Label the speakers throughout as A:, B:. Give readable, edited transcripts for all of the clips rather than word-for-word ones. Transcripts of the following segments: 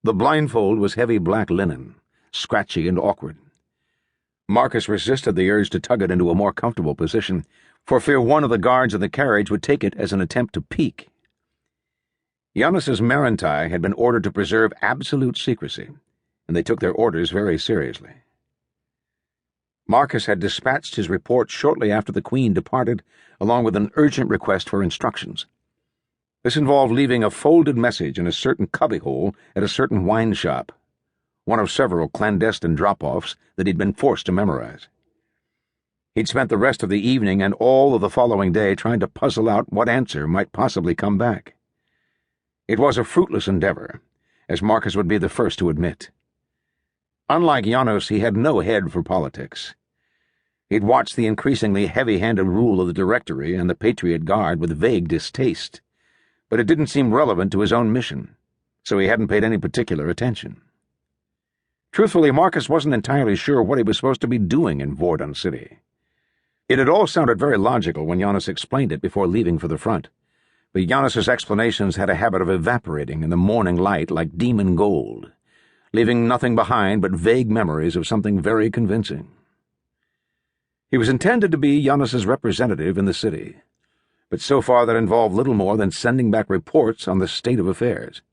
A: The blindfold was heavy black linen, scratchy and awkward. Marcus resisted the urge to tug it into a more comfortable position, for fear one of the guards in the carriage would take it as an attempt to peek. Janus's Merentai had been ordered to preserve absolute secrecy, and they took their orders very seriously. Marcus had dispatched his report shortly after the Queen departed, along with an urgent request for instructions. This involved leaving a folded message in a certain cubbyhole at a certain wine shop, one of several clandestine drop-offs that he'd been forced to memorize. He'd spent the rest of the evening and all of the following day trying to puzzle out what answer might possibly come back. It was a fruitless endeavor, as Marcus would be the first to admit. Unlike Janus, he had no head for politics. He'd watched the increasingly heavy-handed rule of the Directory and the Patriot Guard with vague distaste, but it didn't seem relevant to his own mission, so he hadn't paid any particular attention. Truthfully, Marcus wasn't entirely sure what he was supposed to be doing in Vordan City. It had all sounded very logical when Janus explained it before leaving for the front, but Janus's explanations had a habit of evaporating in the morning light like demon gold, leaving nothing behind but vague memories of something very convincing. He was intended to be Janus's representative in the city, but so far that involved little more than sending back reports on the state of affairs.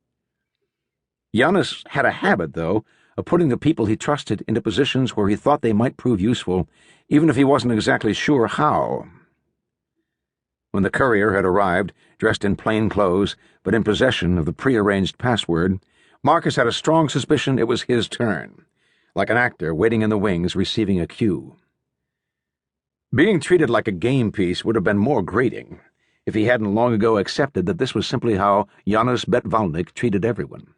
A: Janus had a habit, though, of putting the people he trusted into positions where he thought they might prove useful, even if he wasn't exactly sure how. When the courier had arrived, dressed in plain clothes, but in possession of the prearranged password, Marcus had a strong suspicion it was his turn, like an actor waiting in the wings receiving a cue. Being treated like a game piece would have been more grating if he hadn't long ago accepted that this was simply how Janus Vhalnich treated everyone.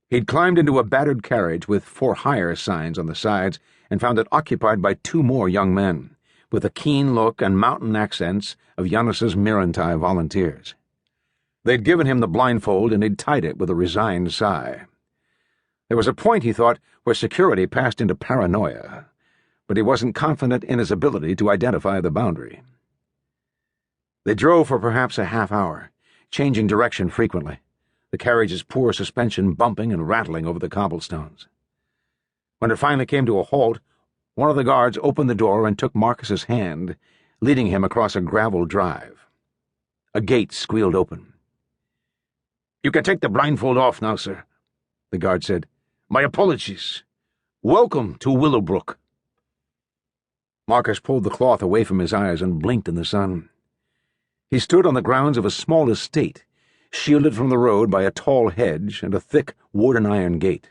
A: He'd climbed into a battered carriage with "For Hire" signs on the sides and found it occupied by two more young men, with the keen look and mountain accents of Janus's Merentai volunteers. They'd given him the blindfold and he'd tied it with a resigned sigh. There was a point, he thought, where security passed into paranoia, but he wasn't confident in his ability to identify the boundary. They drove for perhaps a half hour, changing direction frequently, the carriage's poor suspension bumping and rattling over the cobblestones. When it finally came to a halt, one of the guards opened the door and took Marcus's hand, leading him across a gravel drive. A gate squealed open. "You can take the blindfold off now, sir," the guard said. "My apologies. Welcome to Willowbrook." Marcus pulled the cloth away from his eyes and blinked in the sun. He stood on the grounds of a small estate, shielded from the road by a tall hedge and a thick wooden iron gate.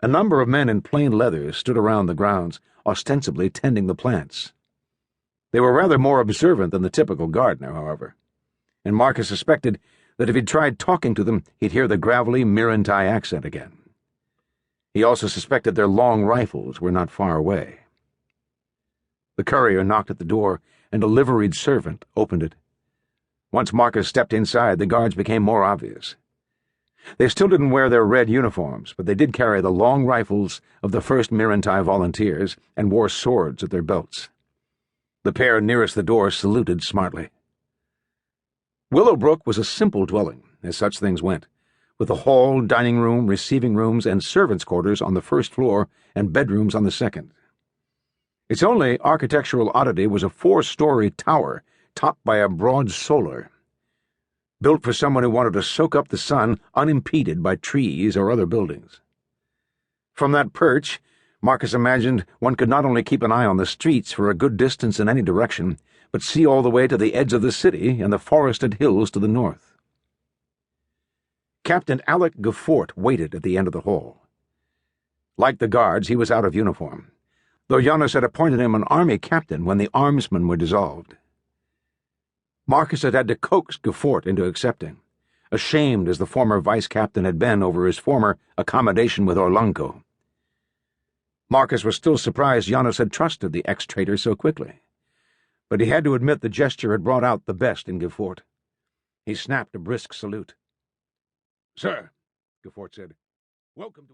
A: A number of men in plain leather stood around the grounds, ostensibly tending the plants. They were rather more observant than the typical gardener, however, and Marcus suspected that if he'd tried talking to them, he'd hear the gravelly Merentai accent again. He also suspected their long rifles were not far away. The courier knocked at the door, and a liveried servant opened it. Once Marcus stepped inside, the guards became more obvious. They still didn't wear their red uniforms, but they did carry the long rifles of the 1st Merentai volunteers and wore swords at their belts. The pair nearest the door saluted smartly. Willowbrook was a simple dwelling, as such things went, with a hall, dining room, receiving rooms, and servants' quarters on the first floor and bedrooms on the second. Its only architectural oddity was a 4-story tower topped by a broad solar, built for someone who wanted to soak up the sun unimpeded by trees or other buildings. From that perch, Marcus imagined one could not only keep an eye on the streets for a good distance in any direction, but see all the way to the edge of the city and the forested hills to the north. Captain Alec Geffort waited at the end of the hall. Like the guards, he was out of uniform, though Janus had appointed him an army captain when the armsmen were dissolved. Marcus had had to coax Geffort into accepting, ashamed as the former vice-captain had been over his former accommodation with Orlanco. Marcus was still surprised Janus had trusted the ex-traitor so quickly, but he had to admit the gesture had brought out the best in Geffort. He snapped a brisk salute. "Sir," Geffort said, "welcome to..."